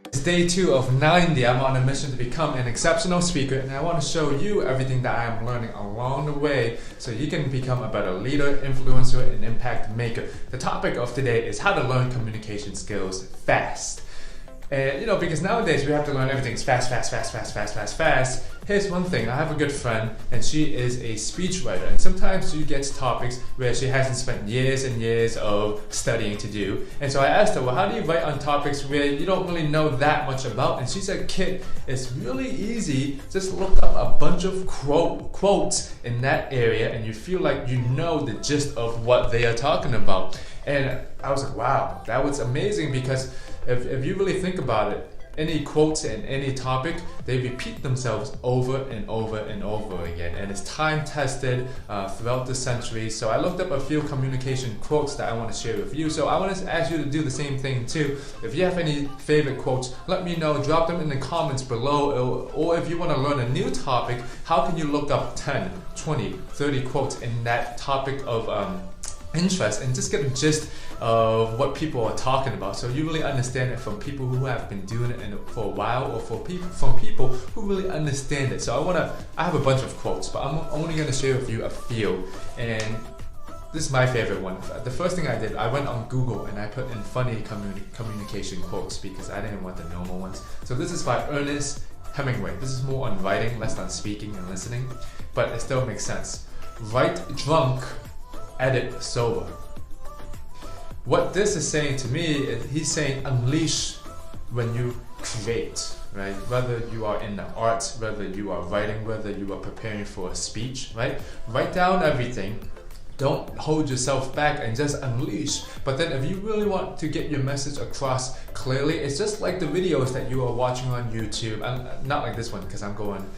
It's day 2 of 90. I'm on a mission to become an exceptional speaker, and I want to show you everything that I am learning along the way so you can become a better leader, influencer, and impact maker. The topic of today is how to learn communication skills fast. And because nowadays we have to learn everything fast. Here's one thing, I have a good friend and she is a speechwriter, and sometimes she gets topics where she hasn't spent years and years of studying to do. And so I asked her, well, how do you write on topics where you don't really know that much about? And she said, Kit, it's really easy. Just look up a bunch of quotes in that area and you feel like you know the gist of what they are talking about. And I was like, wow, that was amazing, because if you really think about it, any quotes in any topic, they repeat themselves over and over and over again, and it's time tested throughout the centuries. So I looked up a few communication quotes that I want to share with you. So I want to ask you to do the same thing too. If you have any favorite quotes, let me know. Drop them in the comments below, or if you want to learn a new topic, how can you look up 10, 20, 30 quotes in that topic of interest and just get a gist of what people are talking about, so you really understand it from people who have been doing it for a while, or from people who really understand it. So I have a bunch of quotes, but I'm only going to share with you a few, and this is my favorite one. The first thing I did, I went on Google and I put in funny communication quotes because I didn't want the normal ones. So this is by Ernest Hemingway. This is more on writing, less on speaking and listening, but it still makes sense. Write drunk, edit sober. What this is saying to me is he's saying unleash when you create, right? Whether you are in the arts, whether you are writing, whether you are preparing for a speech, right? Write down everything. Don't hold yourself back and just unleash. But then if you really want to get your message across clearly, it's just like the videos that you are watching on YouTube. Not like this one, because I'm going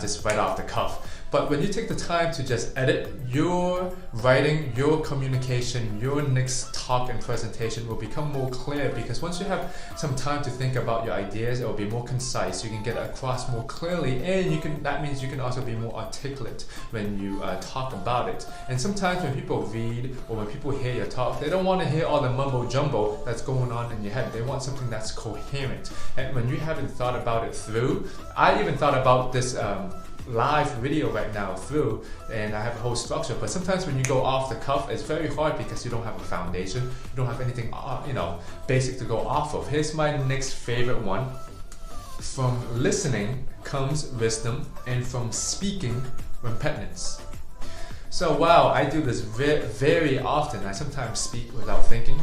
just right off the cuff. But when you take the time to just edit, your writing, your communication, your next talk and presentation will become more clear, because once you have some time to think about your ideas, it will be more concise. You can get across more clearly, and that means you can also be more articulate when you talk about it. And sometimes when people read or when people hear your talk, they don't want to hear all the mumbo jumbo that's going on in your head. They want something that's coherent. And when you haven't thought about it through, I even thought about this live video right now through, and I have a whole structure, but sometimes when you go off the cuff, it's very hard because you don't have a foundation, you don't have anything basic to go off of. Here's my next favorite one. From listening comes wisdom, and from speaking, repentance. So wow, I do this very often. I sometimes speak without thinking,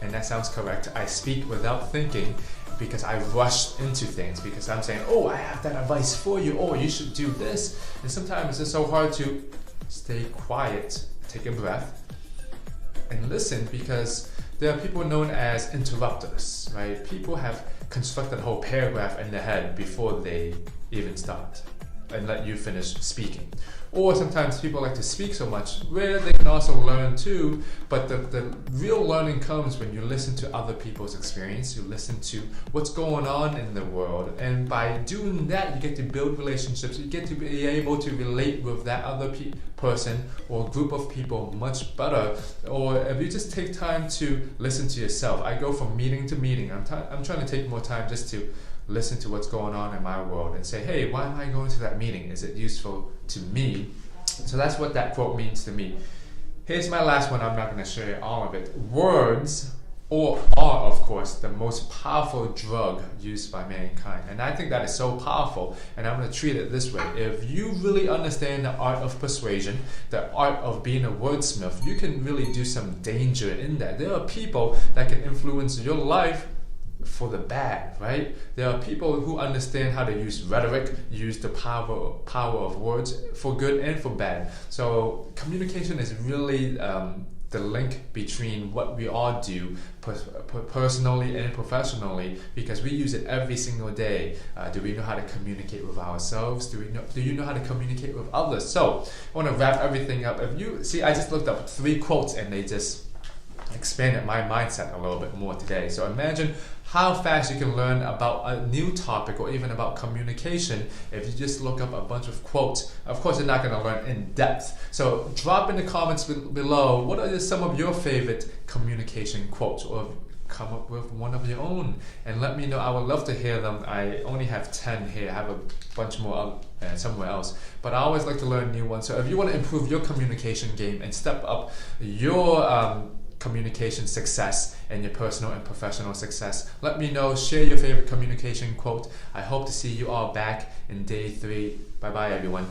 and that sounds correct. I speak without thinking because I rush into things, because I'm saying, oh, I have that advice for you, oh, you should do this. And sometimes it's just so hard to stay quiet, take a breath, and listen, because there are people known as interrupters, right? People have constructed a whole paragraph in their head before they even start and let you finish speaking. Or sometimes people like to speak so much where they can also learn too, but the real learning comes when you listen to other people's experience, you listen to what's going on in the world, and by doing that you get to build relationships, you get to be able to relate with that other person or group of people much better. Or if you just take time to listen to yourself, I go from meeting to meeting, I'm trying to take more time just to listen to what's going on in my world and say, hey, why am I going to that meeting? Is it useful to me? So that's what that quote means to me. Here's my last one. I'm not going to share all of it. Words are, of course, the most powerful drug used by mankind. And I think that is so powerful, and I'm going to treat it this way. If you really understand the art of persuasion, the art of being a wordsmith, you can really do some danger in that. There are people that can influence your life for the bad, right? There are people who understand how to use rhetoric, use the power of words for good and for bad. So communication is really the link between what we all do personally and professionally, because we use it every single day. Do we know how to communicate with ourselves? Do you know how to communicate with others? So I want to wrap everything up. If you see, I just looked up 3 quotes and they just expanded my mindset a little bit more today. So imagine how fast you can learn about a new topic or even about communication if you just look up a bunch of quotes. Of course, you're not going to learn in depth. So drop in the comments below, what are some of your favorite communication quotes or come up with one of your own and let me know. I would love to hear them. I only have 10 here. I have a bunch more somewhere else, but I always like to learn new ones. So if you want to improve your communication game and step up your communication success and your personal and professional success, let me know. Share your favorite communication quote. I hope to see you all back in day 3. Bye bye everyone.